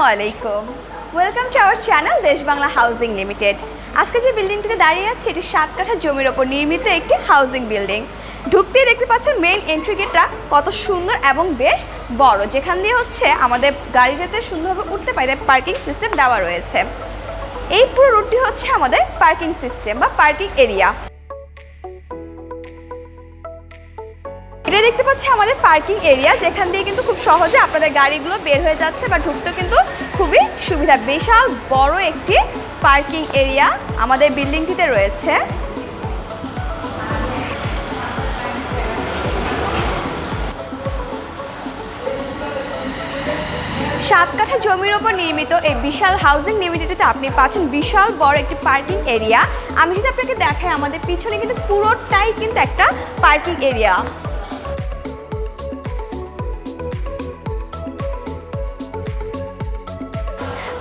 আসসালামু আলাইকুম। Welcome to our channel দেশ বাংলা হাউজিং লিমিটেড। আজকে যে বিল্ডিংটিতে দাঁড়িয়ে আছে এটি 7 কাঠা জমির ওপর নির্মিত একটি হাউজিং বিল্ডিং। ঢুকতেই দেখতে পাচ্ছেন মেইন এন্ট্রি গেটটা কত সুন্দর এবং বেশ বড়, যেখান দিয়ে আমাদের গাড়ি যাতে সুন্দরভাবে উঠতে পারে পার্কিং সিস্টেম দেওয়া রয়েছে। এই পুরো রুটটি হচ্ছে আমাদের পার্কিং সিস্টেম বা পার্কিং এরিয়া। এটা দেখতে পাচ্ছি আমাদের পার্কিং এরিয়া, যেখান দিয়ে কিন্তু খুব সহজে আপনাদের গাড়িগুলো বের হয়ে যাচ্ছে বা ঢুকতেও কিন্তু খুবই সুবিধা। বিশাল বড় একটি পার্কিং এরিয়া আমাদের বিল্ডিংটিতে রয়েছে। সাত কাঠা জমির ওপর নির্মিত এই বিশাল হাউজিং লিমিটেডে আপনি পাচ্ছেন বিশাল বড় একটি পার্কিং এরিয়া। আমি যদি আপনাকে দেখাই, আমাদের পিছনে কিন্তু পুরোটাই কিন্তু একটা পার্কিং এরিয়া।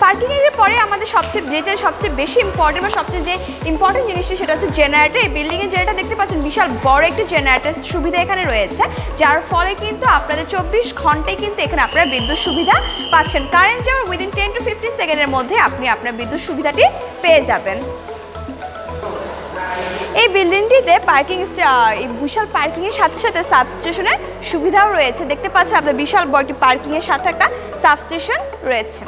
পার্কিং এরিয়ার পরে আমাদের সবচেয়ে বেশি ইম্পর্টেন্ট বা সবচেয়ে যে ইম্পর্টেন্ট জিনিসটা সেটা হচ্ছে জেনারেটর। এই বিল্ডিংয়ের যেটা দেখতে পাচ্ছেন বিশাল বড় একটি জেনারেটর সুবিধা এখানে রয়েছে, যার ফলে কিন্তু আপনাদের 24 ঘন্টায় কিন্তু এখানে আপনারা বিদ্যুৎ সুবিধা পাচ্ছেন। কারেন্ট যাওয়ার উইদিন 10 to 15 সেকেন্ডের মধ্যে আপনি আপনার বিদ্যুৎ সুবিধাটি পেয়ে যাবেন। এই বিল্ডিংটিতে এই বিশাল পার্কিংয়ের সাথে সাথে সাবস্টেশনের সুবিধাও রয়েছে। দেখতে পাচ্ছেন আপনাদের বিশাল বড় একটি পার্কিংয়ের সাথে একটা সাবস্টেশন রয়েছে।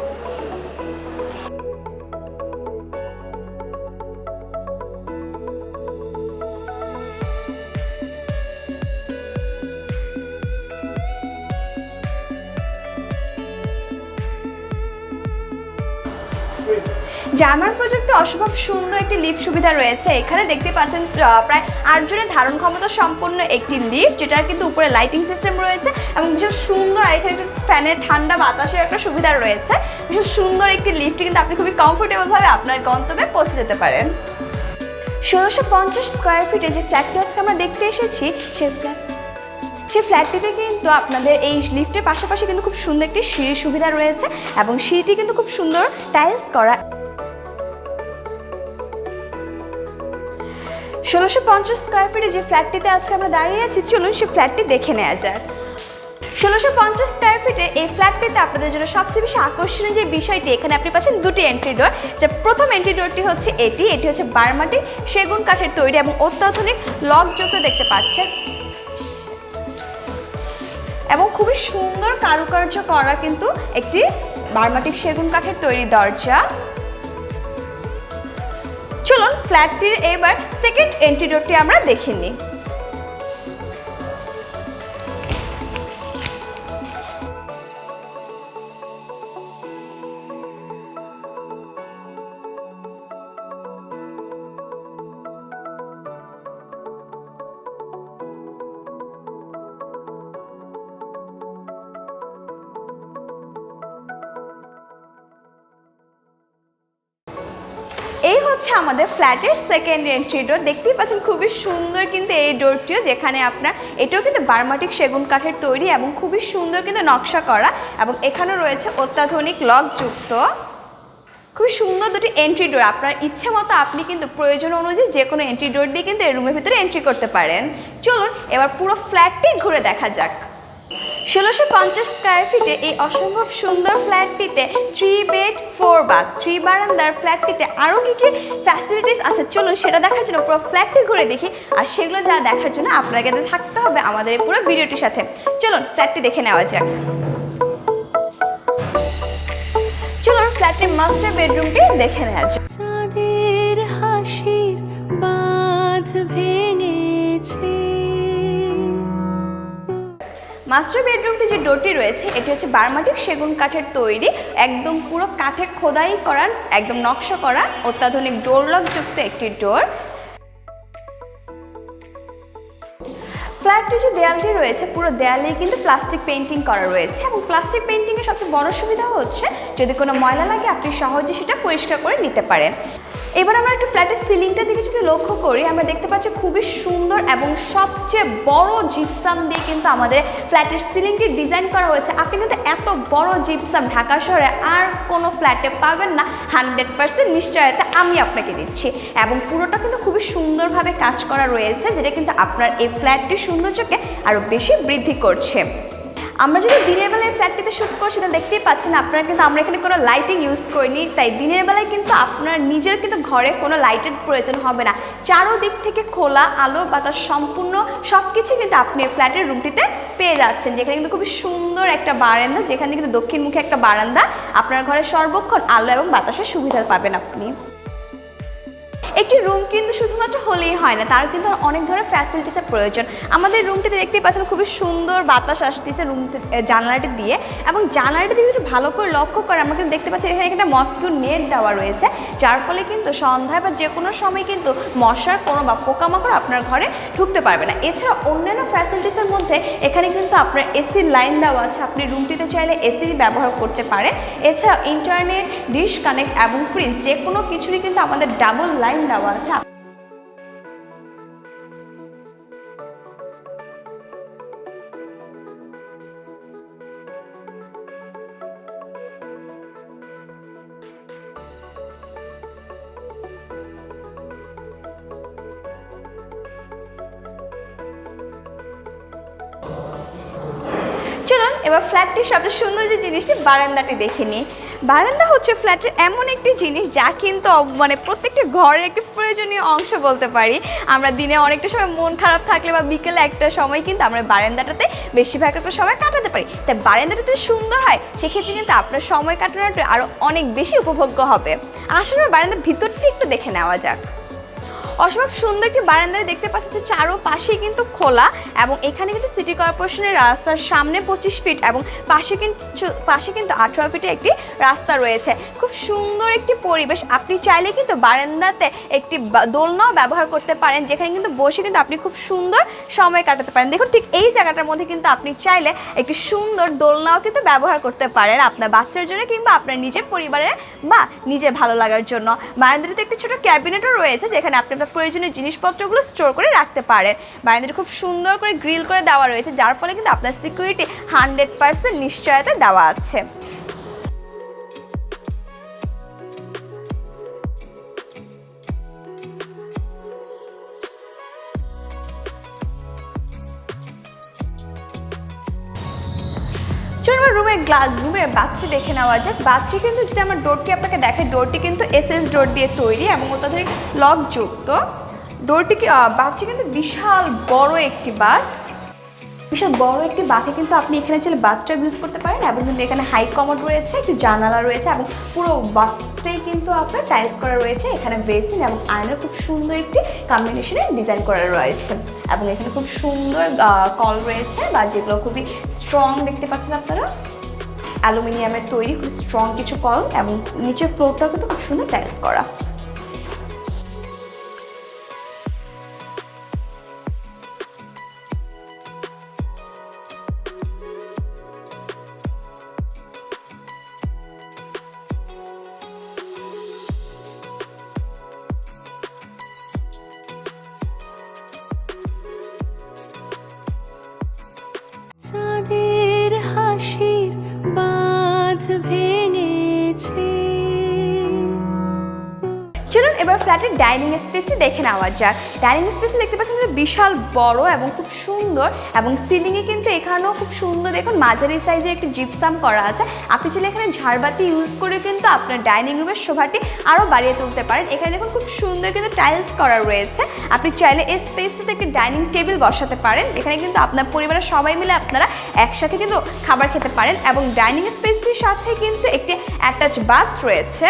জার্মান প্রযুক্তি অসম্ভব সুন্দর একটি লিফট সুবিধা রয়েছে। এখানে দেখতে পাচ্ছেন প্রায় 8 জনের ধারণ ক্ষমতা সম্পন্ন একটি লিফট, যেটার কিন্তু উপরে লাইটিং সিস্টেম রয়েছে এবং ভীষণ সুন্দর। আর এখানে ফ্যানের ঠান্ডা বাতাসের একটা সুবিধা রয়েছে। ভীষণ সুন্দর একটি লিফটে কিন্তু আপনি খুবই কমফোর্টেবলভাবে আপনার গন্তব্যে পৌঁছে যেতে পারেন। 1650 স্কোয়ার ফিটে যে ফ্ল্যাটটি আজকে আমরা দেখতে এসেছি, সেই ফ্ল্যাটটিতে কিন্তু আপনাদের এই লিফটের পাশাপাশি কিন্তু খুব সুন্দর একটি সিঁড়ির সুবিধা রয়েছে এবং সিঁড়িটি কিন্তু খুব সুন্দর টাইলস করা। 1650 স্কোয়ার ফিটে যে ফ্ল্যাটটিতে আজকে আমরা দাঁড়িয়ে আছি, চলুন সেই ফ্ল্যাটটি দেখে নেওয়া যাক। 1650 স্কোয়ার ফিটে এই ফ্ল্যাটটিতে আপনাদের জন্য সবচেয়ে বেশি আকর্ষণীয় যে বিষয়টি, এখানে আপনি পাচ্ছেন দুটি এন্ট্রি ডোর। যে প্রথম এন্ট্রি ডোরটি হচ্ছে এটি হচ্ছে বার্মাটি সেগুন কাঠের তৈরি এবং অত্যাধুনিক লকযুক্ত দেখতে পাচ্ছেন এবং খুবই সুন্দর কারুকার্য করা কিন্তু একটি বার্মাটিক সেগুন কাঠের তৈরি দরজা। চলুন ফ্ল্যাটটির এবার সেকেন্ড এন্ট্রি ডোরটি আমরা দেখে নিই। এই হচ্ছে আমাদের ফ্ল্যাটের সেকেন্ড এন্ট্রি ডোর। দেখতেই পাচ্ছেন খুবই সুন্দর কিন্তু এই ডোরটিও, যেখানে আপনার এটাও কিন্তু বার্মাটিক সেগুন কাঠের তৈরি এবং খুবই সুন্দর কিন্তু নকশা করা এবং এখানেও রয়েছে অত্যাধুনিক লকযুক্ত খুবই সুন্দর দুটি এন্ট্রি ডোর। আপনার ইচ্ছে মতো আপনি কিন্তু প্রয়োজন অনুযায়ী যে কোনো এন্ট্রি ডোর দিয়ে কিন্তু এই রুমের ভিতরে এন্ট্রি করতে পারেন। চলুন এবার পুরো ফ্ল্যাটটি ঘুরে দেখা যাক। 1650 স্কোয়ার ফিটে এই অসম্ভব সুন্দর ফ্ল্যাটটিতে 3 বেড 4 বাথ 3 বারান্দার ফ্ল্যাটটিতে আরও কী কী ফ্যাসিলিটিস আছে, চলুন সেটা দেখার জন্য পুরো ফ্ল্যাটটি ঘুরে দেখি। আর সেগুলো যা দেখার জন্য আপনাকে থাকতে হবে আমাদের এই পুরো ভিডিওটির সাথে। চলুন ফ্ল্যাটটি দেখে নেওয়া যাক। চলুন ফ্ল্যাটটির মাস্টার বেডরুমটি দেখে নেওয়া যাক। চাঁদের হাসির বাঁধ ভেঙেছে। মাস্টার বেডরুমটি যে ডোরটি রয়েছে এটি হচ্ছে বার্মাটিক সেগুন কাঠের তৈরি, একদম পুরো কাঠে খোদাই করা, একদম নকশা করা অত্যাধুনিক ডোর লকযুক্ত একটি ডোর। ফ্ল্যাটটির যে দেয়ালটি রয়েছে পুরো দেয়ালেই কিন্তু প্লাস্টিক পেইন্টিং করা রয়েছে এবং প্লাস্টিক পেইন্টিংয়ের সবচেয়ে বড় সুবিধা হচ্ছে যদি কোনো ময়লা লাগে আপনি সহজে সেটা পরিষ্কার করে নিতে পারেন। এবার আমরা একটু ফ্ল্যাটের সিলিংটার দিকে যদি লক্ষ্য করি, আমরা দেখতে পাচ্ছি খুবই সুন্দর এবং সবচেয়ে বড় জিপসাম দিয়ে কিন্তু আমাদের ফ্ল্যাটের সিলিংটি ডিজাইন করা হয়েছে। আপনি কিন্তু এত বড় জিপসাম ঢাকা শহরে আর কোনো ফ্ল্যাটে পাবেন না, 100% নিশ্চয়তা আমি আপনাকে দিচ্ছি। এবং পুরোটা কিন্তু খুবই সুন্দরভাবে কাজ করা রয়েছে, যেটা কিন্তু আপনার এই ফ্ল্যাটটির সৌন্দর্যকে আরও বেশি বৃদ্ধি করছে। আমরা যদি দিনের বেলায় ফ্ল্যাটটিতে শ্যুট করছি তাহলে দেখতেই পাচ্ছেন আপনারা, কিন্তু আমরা এখানে কোনো লাইটিং ইউজ করিনি, তাই দিনের বেলায় কিন্তু আপনার নিজের কিন্তু ঘরে কোনো লাইটের প্রয়োজন হবে না। চারোদিক থেকে খোলা আলো বাতাস সম্পূর্ণ সব কিছু কিন্তু আপনি ফ্ল্যাটের রুমটিতে পেয়ে যাচ্ছেন, যেখানে কিন্তু খুবই সুন্দর একটা বারান্দা, যেখানে কিন্তু দক্ষিণমুখী একটা বারান্দা, আপনার ঘরে সর্বক্ষণ আলো এবং বাতাসের সুবিধা পাবেন আপনি। একটি রুম কিন্তু শুধুমাত্র হলেই হয় না, তার কিন্তু অনেক ধরনের ফ্যাসিলিটিসের প্রয়োজন। আমাদের রুমটিতে দেখতেই পাচ্ছেন খুবই সুন্দর বাতাস আসতেছে রুম জানালাটি দিয়ে, এবং জানালাটি দিয়ে যদি ভালো করে লক্ষ্য করে আমরা কিন্তু দেখতে পাচ্ছি এখানে একটা মস্কিটো নেট দেওয়া রয়েছে, যার ফলে কিন্তু সন্ধ্যায় বা যে কোনো সময় কিন্তু মশার কোনো বা পোকামাকড় আপনার ঘরে ঢুকতে পারবে না। এছাড়া অন্যান্য ফ্যাসিলিটিসের মধ্যে এখানে কিন্তু আপনার এসির লাইন দেওয়া আছে, আপনি রুমটিতে চাইলে এসি ব্যবহার করতে পারেন। এছাড়াও ইন্টারনেট, ডিশ কানেক্ট এবং ফ্রিজ যে কোনো কিছুরই কিন্তু আমাদের ডাবল লাইন দেওয়া আছে। চলুন এবার ফ্ল্যাটটির সবচেয়ে সুন্দর যে জিনিসটি বারান্দাটি দেখে নিই। বারান্দা হচ্ছে ফ্ল্যাটের এমন একটি জিনিস যা কিন্তু মানে প্রত্যেকটা ঘরের একটি প্রয়োজনীয় অংশ বলতে পারি। আমরা দিনে অনেকটা সময় মন খারাপ থাকলে বা বিকেলে একটা সময় কিন্তু আমরা বারান্দাটাতে বেশিরভাগ একটা সময় কাটাতে পারি, তাই বারান্দাটাতে সুন্দর হয়, সেক্ষেত্রে কিন্তু আপনার সময় কাটানোটা আরও অনেক বেশি উপভোগ্য হবে। আসলে বারান্দার ভিতরটি একটু দেখে নেওয়া যাক। অসম্ভব সুন্দর একটি বারান্দায় দেখতে পাচ্ছি যে চারোপাশেই কিন্তু খোলা, এবং এখানে কিন্তু সিটি কর্পোরেশনের রাস্তার সামনে 25 ফিট এবং পাশে কিন্তু 18 ফিটের একটি রাস্তা রয়েছে। খুব সুন্দর একটি পরিবেশ। আপনি চাইলে কিন্তু বারান্দাতে একটি দোলনাও ব্যবহার করতে পারেন, যেখানে কিন্তু বসে কিন্তু আপনি খুব সুন্দর সময় কাটাতে পারেন। দেখুন ঠিক এই জায়গাটার মধ্যে কিন্তু আপনি চাইলে একটি সুন্দর দোলনাও কিন্তু ব্যবহার করতে পারেন আপনার বাচ্চার জন্য কিংবা আপনার নিজের পরিবারের বা নিজের ভালো লাগার জন্য। বারান্দাটিতে একটি ছোট ক্যাবিনেটও রয়েছে, যেখানে আপনি প্রয়োজনীয় জিনিসপত্রগুলো স্টোর করে রাখতে পারেন। বারান্দাটি খুব সুন্দর করে গ্রিল করে দেওয়া রয়েছে, যার ফলে কিন্তু আপনার সিকিউরিটি 100% নিশ্চয়তা দেওয়া আছে। চলুন রুমের বাথটি দেখে নেওয়া যাক। বাথটি কিন্তু যদি আমার ডোরটি আপনাকে দেখে, ডোরটি কিন্তু এসএস ডোর দিয়ে তৈরি এবং অত্যাধুনিক লকযুক্ত। বাথটি কিন্তু বিশাল বড় একটি বাথ। বিশাল বড় একটি বাথে কিন্তু আপনি এখানে চাইলে বাথটাব ইউজ করতে পারেন, এবং কিন্তু এখানে হাই কমোড রয়েছে, একটি জানালা রয়েছে, এবং পুরো বাথটাই কিন্তু আপনার টাইলস করা রয়েছে। এখানে বেসিন এবং আয়নার খুব সুন্দর একটি কম্বিনেশনের ডিজাইন করা রয়েছে, এবং এখানে খুব সুন্দর কল রয়েছে, বা যেগুলো খুবই স্ট্রং দেখতে পাচ্ছেন আপনারা, অ্যালুমিনিয়ামের তৈরি খুব স্ট্রং কিছু কল, এবং নিচের ফ্লোরটাও কিন্তু খুব সুন্দর টাইলস করা। চাঁদের হাসির বাঁধ ভেঙেছে। চলুন এবার ফ্ল্যাটের ডাইনিং স্পেসটি দেখে নেওয়া যাক। ডাইনিং স্পেসটি দেখতে পাচ্ছেন কিন্তু বিশাল বড় এবং খুব সুন্দর, এবং সিলিংয়ে কিন্তু এখানেও খুব সুন্দর দেখুন মাঝারি সাইজের একটি জিপসাম করা আছে। আপনি চাইলে এখানে ঝাড়বাতি ইউজ করে কিন্তু আপনার ডাইনিং রুমের শোভাটি আরও বাড়িয়ে তুলতে পারেন। এখানে দেখুন খুব সুন্দর কিন্তু টাইলস করা রয়েছে। আপনি চাইলে এই স্পেসটিতে একটি ডাইনিং টেবিল বসাতে পারেন, এখানে কিন্তু আপনার পরিবারের সবাই মিলে আপনারা একসাথে কিন্তু খাবার খেতে পারেন, এবং ডাইনিং স্পেসটির সাথে কিন্তু একটি অ্যাটাচ বাথ রয়েছে।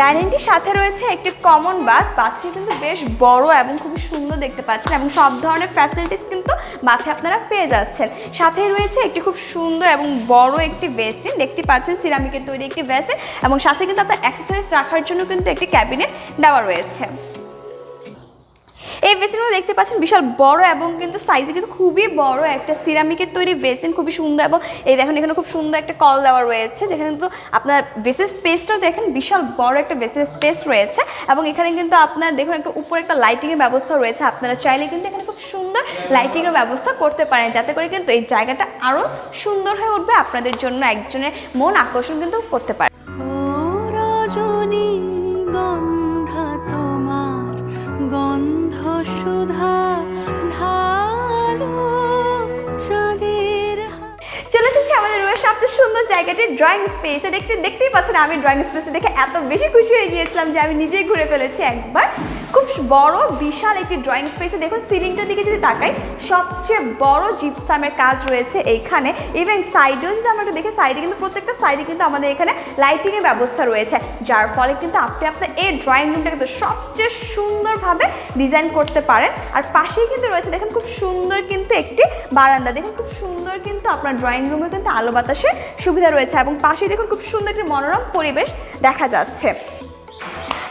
ডাইনিংটির সাথে রয়েছে একটি কমন বাথটি কিন্তু বেশ বড় এবং খুবই সুন্দর দেখতে পাচ্ছেন, এবং সব ধরনের ফ্যাসিলিটিস কিন্তু বাথে আপনারা পেয়ে যাচ্ছেন। সাথে রয়েছে একটি খুব সুন্দর এবং বড় একটি বেসিন দেখতে পাচ্ছেন, সিরামিকের তৈরি একটি বেসিন, এবং সাথে কিন্তু আপনার অ্যাক্সেসরিজ রাখার জন্য কিন্তু একটি ক্যাবিনেট দেওয়া রয়েছে। এই বেসিনগুলো দেখতে পাচ্ছেন বিশাল বড়, এবং কিন্তু সাইজে কিন্তু খুবই বড় একটা সিরামিকের তৈরি বেসিন, খুবই সুন্দর। এবং এই দেখুন এখানে খুব সুন্দর একটা কল দেওয়া রয়েছে, যেখানে কিন্তু আপনার বেসের স্পেসটাও দেখেন বিশাল বড় একটা বেসের স্পেস রয়েছে, এবং এখানে কিন্তু আপনার দেখুন একটা উপরে একটা লাইটিংয়ের ব্যবস্থা রয়েছে। আপনারা চাইলে কিন্তু এখানে খুব সুন্দর লাইটিংয়ের ব্যবস্থা করতে পারেন, যাতে করে কিন্তু এই জায়গাটা আরও সুন্দর হয়ে উঠবে, আপনাদের জন্য একজনের মন আকর্ষণ কিন্তু করতে পারে। ও রজনী গন্ধা তোমার গন্ধ সুধা ঢালো চাঁদের জায়গাটি ড্রয়িং স্পেসে দেখতেই পাচ্ছেন আমি ড্রয়িং স্পেসে দেখে এত বেশি খুশি হয়ে গিয়েছিলাম যে আমি নিজেই ঘুরে ফেলেছি একবার। খুব বড় বিশাল একটি ড্রয়িং স্পেসে দেখুন সিলিংটার দিকে যদি তাকাই সবচেয়ে বড় জিপসামের কাজ রয়েছে এইখানে। ইভেন সাইডেও যদি আমরা দেখি সাইডে কিন্তু প্রত্যেকটা সাইডে কিন্তু আমাদের এখানে লাইটিংয়ের ব্যবস্থা রয়েছে, যার ফলে কিন্তু আপনি আপনার এই ড্রয়িং রুমটা কিন্তু সবচেয়ে সুন্দরভাবে ডিজাইন করতে পারেন। আর পাশেই কিন্তু রয়েছে দেখুন খুব সুন্দর কিন্তু একটি বারান্দা, দেখুন খুব সুন্দর কিন্তু আপনার ড্রয়িং রুমে কিন্তু আলো বাতাসের সুবিধা রয়েছে এবং পাশেই দেখুন খুব সুন্দর একটি মনোরম পরিবেশ দেখা যাচ্ছে।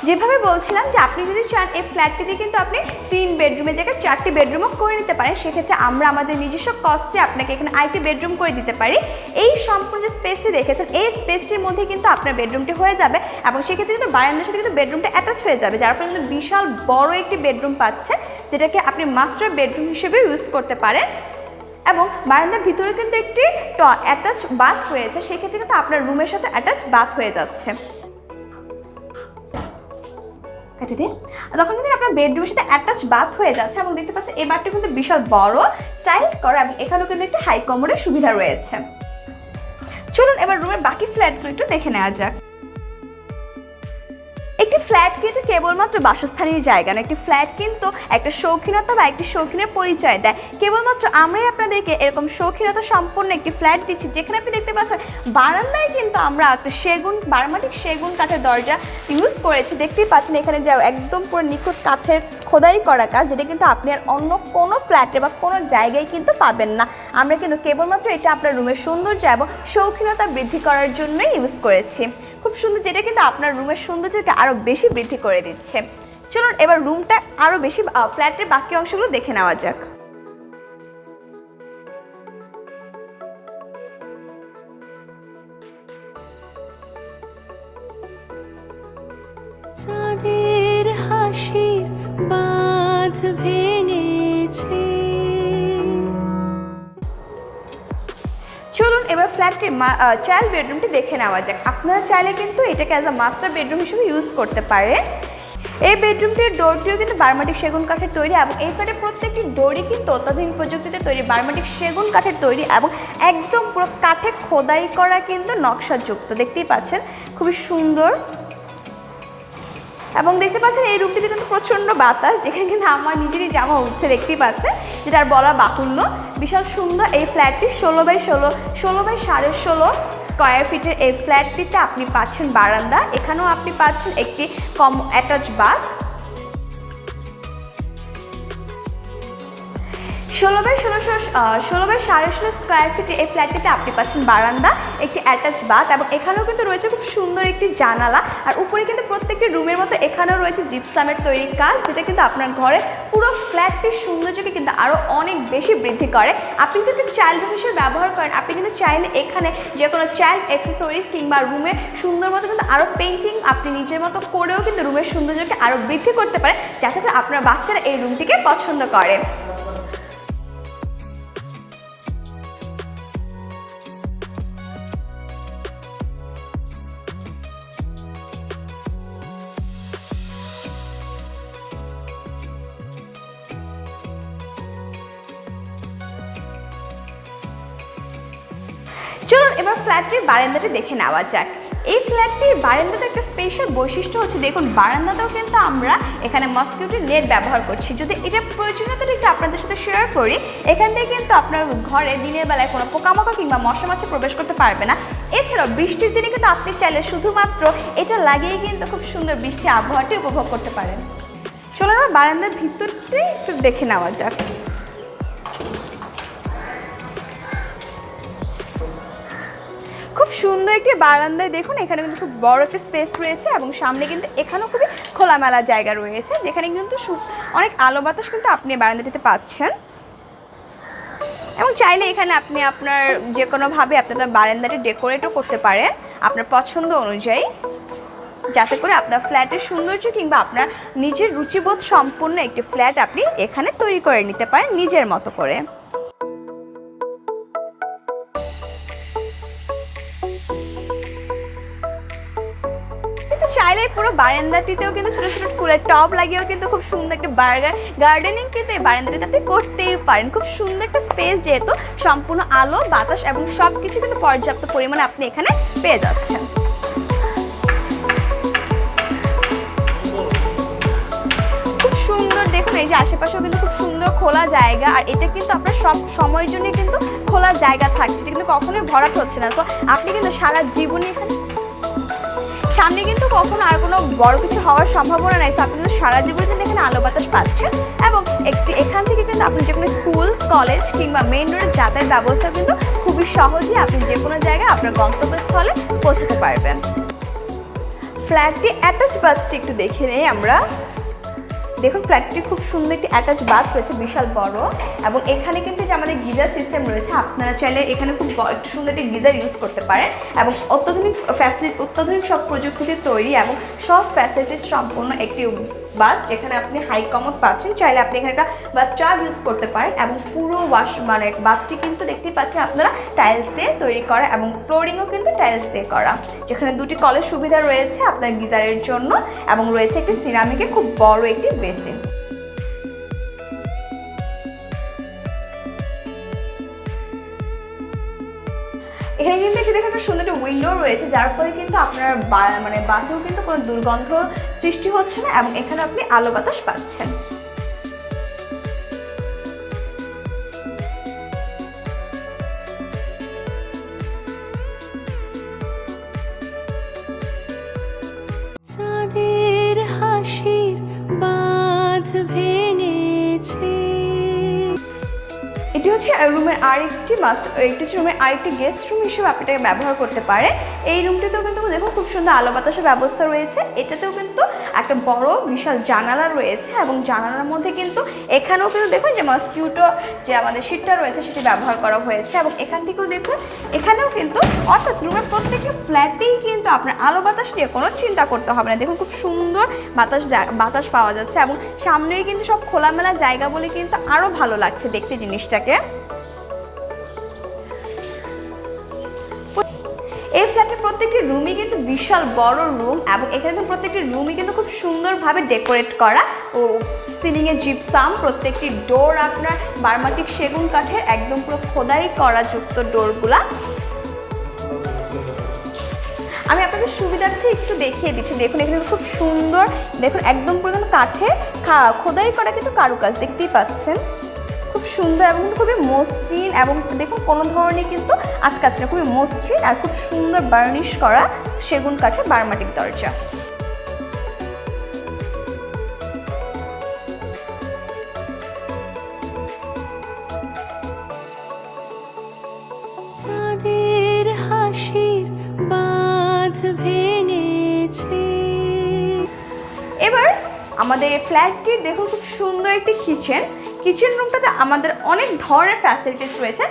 যেভাবে বলছিলাম যে আপনি যদি চান এই ফ্ল্যাটটিতে কিন্তু আপনি 3 বেডরুমের জায়গায় 4টি বেডরুমও করে নিতে পারেন, সেক্ষেত্রে আমরা আমাদের নিজস্ব কস্টে আপনাকে এখানে 8টি বেডরুম করে দিতে পারি। এই সম্পূর্ণ যে স্পেসটি দেখেছেন এই স্পেসটির মধ্যে কিন্তু আপনার বেডরুমটি হয়ে যাবে এবং সেক্ষেত্রে কিন্তু বারান্দার সাথে কিন্তু বেডরুমটা অ্যাটাচ হয়ে যাবে, যার ফলে কিন্তু বিশাল বড় একটি বেডরুম পাচ্ছেন যেটাকে আপনি মাস্টার বেডরুম হিসেবে ইউজ করতে পারেন। এবং বারান্দার ভিতরে কিন্তু একটি অ্যাটাচ বাথ রয়েছে, সেক্ষেত্রে কিন্তু আপনার রুমের সাথে অ্যাটাচ বাথ হয়ে যাচ্ছে। তখন কিন্তু আপনার বেডরুমের সাথে অ্যাটাচ বাথ হয়ে যাচ্ছে এবং দেখতে পাচ্ছেন এই বাথটি কিন্তু বিশাল বড় স্টাইলস করা এবং এখানেও কিন্তু একটা হাই কমোডের সুবিধা রয়েছে। চলুন এবার রুমের বাকি ফ্ল্যাটগুলো একটু দেখে নেওয়া যাক। একটি ফ্ল্যাট কিন্তু কেবলমাত্র বাসস্থানের জায়গা না, একটি ফ্ল্যাট কিন্তু একটা শৌখিনতা বা একটি শৌখিনের পরিচয় দেয়। কেবলমাত্র আমরাই আপনাদেরকে এরকম শৌখিনতা সম্পন্ন একটি ফ্ল্যাট দিচ্ছি যেখানে আপনি দেখতে পাচ্ছেন বারান্দায় কিন্তু আমরা একটা বার্মাটিক সেগুন কাঠের দরজা ইউজ করেছি। দেখতেই পাচ্ছেন এখানে যে একদম পুরো নিখুঁত কাঠের খোদাই করা কাজ, যেটা কিন্তু আপনি আর অন্য কোনো ফ্ল্যাটে বা কোনো জায়গায় কিন্তু পাবেন না। আমরা কিন্তু কেবলমাত্র এটা আপনার রুমের সৌন্দর্য এবং শৌখিনতা বৃদ্ধি করার জন্যই ইউজ করেছি। খুব সুন্দর, যেটা কিন্তু আপনার রুমের সৌন্দর্যকে আরও বেশি বৃদ্ধি করে দিচ্ছে। চলুন এবার রুমটা আরও বেশি ফ্ল্যাটের বাকি অংশগুলো দেখে নেওয়া যাক। চাঁদের হাসির বাঁধ ভেঙেছে। চলুন এবার ফ্ল্যাটটির চাইল্ড বেডরুমটি দেখে নেওয়া যাক। আপনারা চাইলে কিন্তু এটাকে অ্যাজ আ মাস্টার বেডরুম হিসেবে ইউজ করতে পারেন। এই বেডরুমটির ডোরটিও কিন্তু বার্মাটিক সেগুন কাঠের তৈরি এবং এই ফ্ল্যাটের প্রত্যেকটি ডোরই কিন্তু অত্যাধুনিক প্রযুক্তিতে তৈরি, বার্মাটিক সেগুন কাঠের তৈরি এবং একদম পুরো কাঠে খোদাই করা কিন্তু নকশাযুক্ত। দেখতেই পাচ্ছেন খুবই সুন্দর এবং দেখতে পাচ্ছেন এই রুমটিতে কিন্তু প্রচণ্ড বাতাস, যেখানে কিন্তু আমার নিজেরই জামা উঠছে দেখতেই পাচ্ছেন, যেটা আর বলা বাহুল্য। বিশাল সুন্দর এই ফ্ল্যাটটি 16x16 স্কোয়ার ফিটের এই ফ্ল্যাটটিতে আপনি পাচ্ছেন বারান্দা, এখানেও আপনি পাচ্ছেন একটি অ্যাটাচ বাথ। 16x16 স্কোয়ার ফিটের এই ফ্ল্যাটটিতে আপনি পাচ্ছেন বারান্দা, একটি অ্যাটাচ বাথ এবং এখানেও কিন্তু রয়েছে খুব সুন্দর একটি জানালা। আর উপরে কিন্তু প্রত্যেকটি রুমের মতো এখানেও রয়েছে জিপসামের তৈরি কাজ, যেটা কিন্তু আপনার ঘরে পুরো ফ্ল্যাটটির সৌন্দর্যকে কিন্তু আরও অনেক বেশি বৃদ্ধি করে। আপনি যদি চাইল্ড রুম হিসেবে ব্যবহার করেন, আপনি কিন্তু চাইলে এখানে যে কোনো চাইল্ড অ্যাক্সেসরিজ কিংবা রুমের সুন্দর মতো কিন্তু আরও পেইন্টিং আপনি নিজের মতো করেও কিন্তু রুমের সৌন্দর্যকে আরও বৃদ্ধি করতে পারেন, যাতে করে আপনার বাচ্চারা এই রুমটিকে পছন্দ করে। চলুন এবার ফ্ল্যাটটির বারান্দাটা দেখে নেওয়া যাক। এই ফ্ল্যাটটির বারান্দাটা একটা স্পেশাল বৈশিষ্ট্য হচ্ছে দেখুন বারান্দাটাও কিন্তু আমরা এখানে মসকিউটো নেট ব্যবহার করছি। যদি এটা প্রয়োজনীয়তাটা একটু আপনাদের সাথে শেয়ার করি, এখান থেকে কিন্তু আপনার ঘরে দিনের বেলায় কোনো পোকামাকড় কিংবা মশা মাছি প্রবেশ করতে পারবে না। এছাড়াও বৃষ্টির দিনে কিন্তু আপনি চাইলে শুধুমাত্র এটা লাগিয়ে কিন্তু খুব সুন্দর বৃষ্টি আবহাওয়াটি উপভোগ করতে পারেন। চলুন আমরা বারান্দার ভিতরটি একটু দেখে নেওয়া যাক। খুব সুন্দর একটি বারান্দায় দেখুন এখানে কিন্তু খুব বড় একটা স্পেস রয়েছে এবং সামনে কিন্তু এখানেও খুবই খোলামেলা জায়গা রয়েছে, যেখানে কিন্তু অনেক আলো বাতাস কিন্তু আপনি বারান্দাটিতে পাচ্ছেন। এবং চাইলে এখানে আপনি আপনার যে কোনোভাবে আপনার বারান্দাটি ডেকোরেটও করতে পারেন আপনার পছন্দ অনুযায়ী, যাতে করে আপনার ফ্ল্যাটের সৌন্দর্য কিংবা আপনার নিজের রুচিবোধ সম্পন্ন একটি ফ্ল্যাট আপনি এখানে তৈরি করে নিতে পারেন নিজের মতো করে। চাইলে পুরো বারান্দাটিতেও কিন্তু ছোটো ছোটো ফুলের টব লাগিয়েও কিন্তু খুব সুন্দর একটা গার্ডেনিং কিন্তু এই বারান্দাটিতে আপনি করতেই পারেন। খুব সুন্দর একটা স্পেস, যেহেতু সম্পূর্ণ আলো বাতাস এবং সব কিছু কিন্তু পর্যাপ্ত পরিমাণে আপনি এখানে পেয়ে যাচ্ছেন। খুব সুন্দর দেখুন, এই যে আশেপাশেও কিন্তু খুব সুন্দর খোলা জায়গা, আর এটা কিন্তু আপনার সব সময়ের জন্য কিন্তু খোলা জায়গা থাকছে, এটা কিন্তু কখনোই ভরাট হচ্ছে না। সো আপনি কিন্তু সারা জীবনে এখানে সামনে কিন্তু কখনো আর কোনো বড় কিছু হওয়ার সম্ভাবনা নাই। সো আপনি কিন্তু সারা জীবনে কিন্তু এখানে আলো বাতাস পাচ্ছেন, এবং এখান থেকে কিন্তু আপনি যে কোনো স্কুল, কলেজ কিংবা মেইন রোডের যাতায়াত ব্যবস্থা কিন্তু খুবই সহজে আপনি যে কোনো জায়গায় আপনার গন্তব্যস্থলে পৌঁছাতে পারবেন। ফ্ল্যাটটি অ্যাটাচ বাথটি একটু দেখে নেই আমরা। দেখুন, ফ্ল্যাটটি খুব সুন্দর একটি অ্যাটাচ বাথ রয়েছে, বিশাল বড়, এবং এখানে কিন্তু যে আমাদের গিজার সিস্টেম রয়েছে, আপনারা চাইলে এখানে খুব একটু সুন্দর একটি গিজার ইউজ করতে পারেন, এবং অত্যাধুনিক সব প্রযুক্তিতে তৈরি এবং সব ফ্যাসিলিটিস সম্পূর্ণ একটি বাথ, যেখানে আপনি হাই কমোড পাচ্ছেন। চাইলে আপনি এখানে একটা বাথটাব ইউজ করতে পারেন, এবং পুরো বাথটি কিন্তু দেখতেই পাচ্ছেন আপনারা টাইলস দিয়ে তৈরি করা, এবং ফ্লোরিংও কিন্তু টাইলস দিয়ে করা, যেখানে দুটি কলের সুবিধা রয়েছে আপনার গিজারের জন্য, এবং রয়েছে একটি সিরামিকের খুব বড় একটি বেসিন। এখানে কিন্তু একটি দেখুন একটা সুন্দর একটা উইন্ডো রয়েছে, যার ফলে কিন্তু আপনার বাথেও কিন্তু কোনো দুর্গন্ধ সৃষ্টি হচ্ছে না, এবং এখানে আপনি আলো বাতাস পাচ্ছেন। চাঁদের হাসির বাঁধ ভেঙেছে। এটি হচ্ছে রুমের আরেকটি গেস্ট রুম হিসেবে আপনি এটাকে ব্যবহার করতে পারেন। এই রুমটিতেও কিন্তু দেখুন খুব সুন্দর আলো বাতাসের ব্যবস্থা রয়েছে। এটাতেও কিন্তু একটা বড় বিশাল জানালা রয়েছে, এবং জানালার মধ্যে কিন্তু এখানেও কিন্তু দেখুন যে মসকিউটো যে আমাদের শীটটা রয়েছে সেটি ব্যবহার করা হয়েছে, এবং এখান থেকেও দেখুন এখানেও কিন্তু, অর্থাৎ রুমের প্রত্যেকটি ফ্ল্যাটেই কিন্তু আপনার আলো বাতাস নিয়ে কোনো চিন্তা করতে হবে না। দেখুন খুব সুন্দর বাতাস পাওয়া যাচ্ছে, এবং সামনেই কিন্তু সব খোলামেলা জায়গা বলে কিন্তু আরও ভালো লাগছে দেখতে জিনিসটাকে। এই ফ্ল্যাটের প্রত্যেকটি রুমই কিন্তু বিশাল বড় রুম, এবং এখানে কিন্তু প্রত্যেকটি রুমই কিন্তু খুব সুন্দরভাবে ডেকোরেট করা, ও সিলিংয়ে জিপসাম, প্রত্যেকটি ডোর আপনার বার্মাটিক সেগুন কাঠের একদম পুরো খোদাই করা যুক্ত ডোরগুলা। আমি আপনাদের সুবিধার্থে একটু দেখিয়ে দিচ্ছি। দেখুন এখানে খুব সুন্দর, দেখুন একদম পুরো কিন্তু কাঠে খোদাই করা কিন্তু কারুকাজ দেখতেই পাচ্ছেন, খুব সুন্দর এবং খুবই মসৃণ, এবং দেখুন কোনো ধরনের কিন্তু আটকাচ্ছে না, খুবই মসৃণ আর খুব সুন্দর বার্নিশ করা সেগুন কাঠের বার্মাটিক দরজা। চাঁদের হাসির বাঁধ ভেঙেছে। এবার আমাদের ফ্ল্যাটটির দেখুন খুব সুন্দর একটি কিচেন রুমটাতে আমাদের অনেক ধরনের ফ্যাসিলিটিস রয়েছে।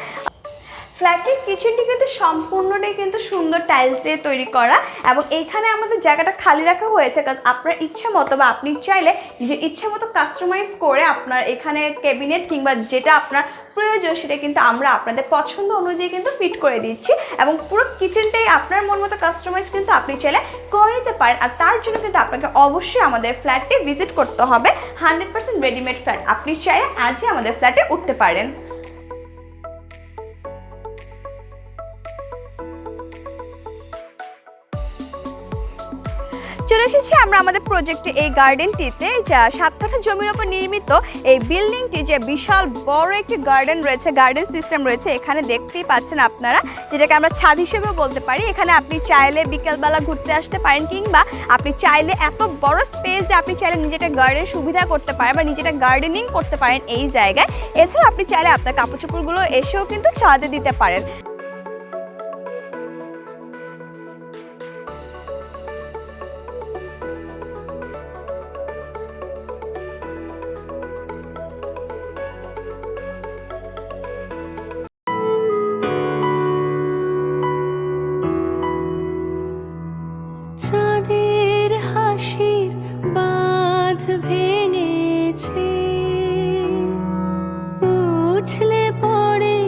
ফ্ল্যাটের কিচেনটি কিন্তু সম্পূর্ণটাই কিন্তু সুন্দর টাইলস দিয়ে তৈরি করা, এবং এইখানে আমাদের জায়গাটা খালি রাখা হয়েছে কারণ আপনার ইচ্ছা মতো বা আপনি চাইলে নিজের ইচ্ছা মতো কাস্টমাইজ করে আপনার এখানে ক্যাবিনেট কিংবা যেটা আপনার প্রয়োজন সেটা কিন্তু আমরা আপনাদের পছন্দ অনুযায়ী কিন্তু ফিট করে দিচ্ছি, এবং পুরো কিচেনটাই আপনার মন মতো কাস্টমাইজ কিন্তু আপনি চাইলে করে নিতে পারেন। আর তার জন্য কিন্তু আপনাকে অবশ্যই আমাদের ফ্ল্যাটটি ভিজিট করতে হবে। 100% রেডিমেড ফ্ল্যাট, আপনি চাইলে আজই আমাদের ফ্ল্যাটে উঠতে পারেন। চলে এসেছি আমরা আমাদের প্রজেক্টে এই গার্ডেনটিতে, যা 7 কাঠা জমির ওপর নির্মিত এই বিল্ডিংটি, যে বিশাল বড় একটি গার্ডেন রয়েছে, গার্ডেন সিস্টেম রয়েছে এখানে দেখতেই পাচ্ছেন আপনারা, যেটাকে আমরা ছাদ হিসেবেও বলতে পারি। এখানে আপনি চাইলে বিকেলবেলা ঘুরতে আসতে পারেন, কিংবা আপনি চাইলে এত বড় স্পেস যে আপনি চাইলে নিজেটা গার্ডেন সুবিধা করতে পারেন বা নিজেটা গার্ডেনিং করতে পারেন এই জায়গায়। এছাড়া আপনি চাইলে আপনার কাপড় চোপড়গুলো এসেও কিন্তু ছাদে দিতে পারেন। চাঁদের হাসির বাঁধ ভেঙেছে, উছলে পড়ে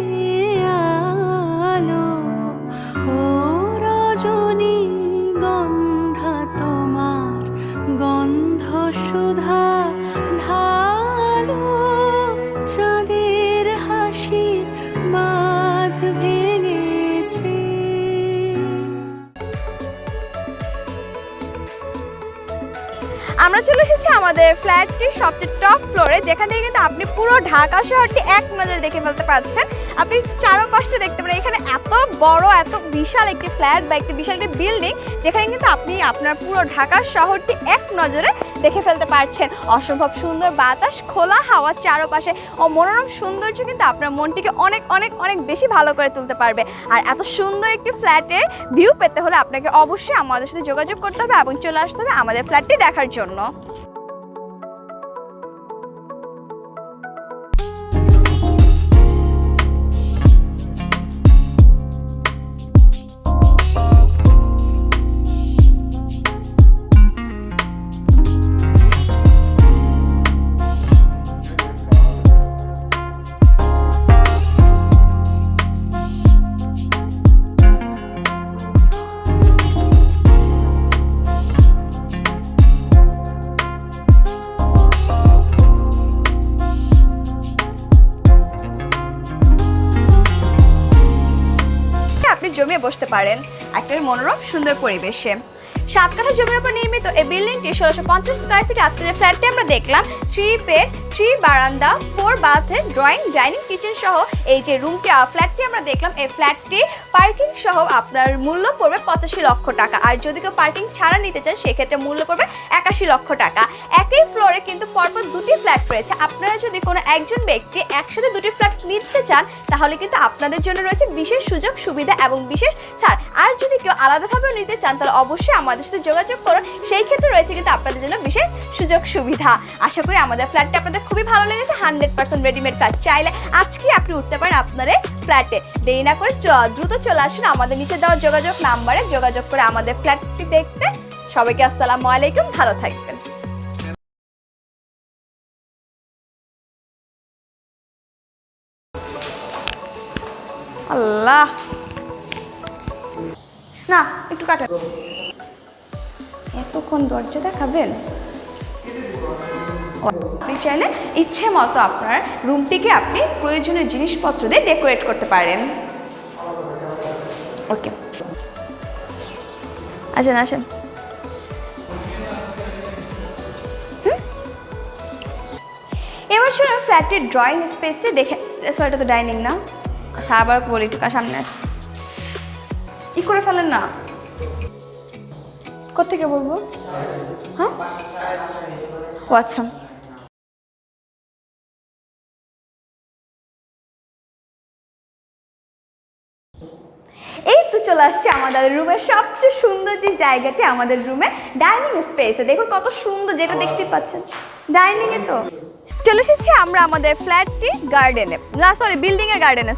আমরা চলে এসেছি আমাদের ফ্ল্যাটটির সবচেয়ে টপ ফ্লোরে, যেখান থেকে কিন্তু আপনি পুরো ঢাকা শহরটি এক নজরে দেখে ফেলতে পারছেন। আপনি চারপাশটা দেখতে পারেন, এখানে এত বড় এত বিশাল একটি ফ্ল্যাট বা একটি বিশাল একটি বিল্ডিং, যেখানে কিন্তু আপনি আপনার পুরো ঢাকা শহরটি এক নজরে দেখে ফেলতে পারছেন। অসম্ভব সুন্দর বাতাস, খোলা হাওয়া চারপাশে ও মনোরম সৌন্দর্য কিন্তু আপনার মনটিকে অনেক অনেক অনেক বেশি ভালো করে তুলতে পারবে। আর এত সুন্দর একটি ফ্ল্যাটের ভিউ পেতে হলে আপনাকে অবশ্যই আমাদের সাথে যোগাযোগ করতে হবে এবং চলে আসতে হবে আমাদের ফ্ল্যাটটি দেখার জন্য। আপনি জমিয়ে বসতে পারেন একটা মনোরম সুন্দর পরিবেশে। 7 কাঠা জমির উপর নির্মিত এই বিল্ডিংটি 1650 স্কয়ার ফিট। আজকে যে ফ্ল্যাটটি আমরা দেখলাম 3 বেড 3 বারান্দা 4 বাথের ড্রয়িং ডাইনিং কিচেন সহ এই যে রুমটি ফ্ল্যাটটি আমরা দেখলাম, এই ফ্ল্যাটটি পার্কিং সহ আপনার মূল্য পড়বে 85 লক্ষ টাকা। আর যদি কেউ পার্কিং ছাড়া নিতে চান সেক্ষেত্রে মূল্য পড়বে 81 লক্ষ টাকা। একই ফ্লোরে কিন্তু পরপর দুটি ফ্ল্যাট রয়েছে। আপনারা যদি কোনো একজন ব্যক্তি একসাথে দুটি ফ্ল্যাট নিতে চান তাহলে কিন্তু আপনাদের জন্য রয়েছে বিশেষ সুযোগ সুবিধা এবং বিশেষ ছাড়। আর যদি কেউ আলাদাভাবে নিতে চান তাহলে অবশ্যই আমাদের সাথে যোগাযোগ করুন, সেই ক্ষেত্রে রয়েছে কিন্তু আপনাদের জন্য বিশেষ সুযোগ সুবিধা। আশা করি আমাদের ফ্ল্যাটটা আপনাদের খুবই ভালো লেগেছে। 100% রেডিমেড ফ্ল্যাট, চাইলে আজকেই আপনি উঠতে পারেন আপনার ফ্ল্যাটে। দেরি না করে দ্রুত চলে আসুন আমাদের নিচে দেওয়া যোগাযোগ নাম্বারে যোগাযোগ করে আমাদের ফ্ল্যাটটি দেখতে। সবাইকে আসসালামু আলাইকুম, ভালো থাকবেন। আল্লাহ না, একটু কাটা। এতক্ষণ দরজা দেখাবেন? আপনি চাইলে ইচ্ছে মতো আপনার রুমটিকে আপনি প্রয়োজনীয় জিনিসপত্র দিয়ে ডেকোরেট করতে পারেন। ওকে, আসেন আসেন। এবার শুনুন ফ্ল্যাটের ড্রয়িং স্পেসটি দেখে। এটা তো ডাইনিং না? আচ্ছা, আবার বলি, একটু সামনে আস। ই করে ফেলেন না। কোত্থেকে বলবো? হ্যাঁ, ও আচ্ছা। এই তো চলে আসছে আমাদের রুমের সবচেয়ে সুন্দর যে জায়গাটি, আমাদের রুমে ডাইনিং স্পেসে। দেখুন কত সুন্দর, যেটা দেখতে পাচ্ছেন ডাইনিংয়ে। তো চলে এসেছি আমরা আমাদের ফ্ল্যাটটি গার্ডেনে, না সরি বিল্ডিংয়ের গার্ডেনে।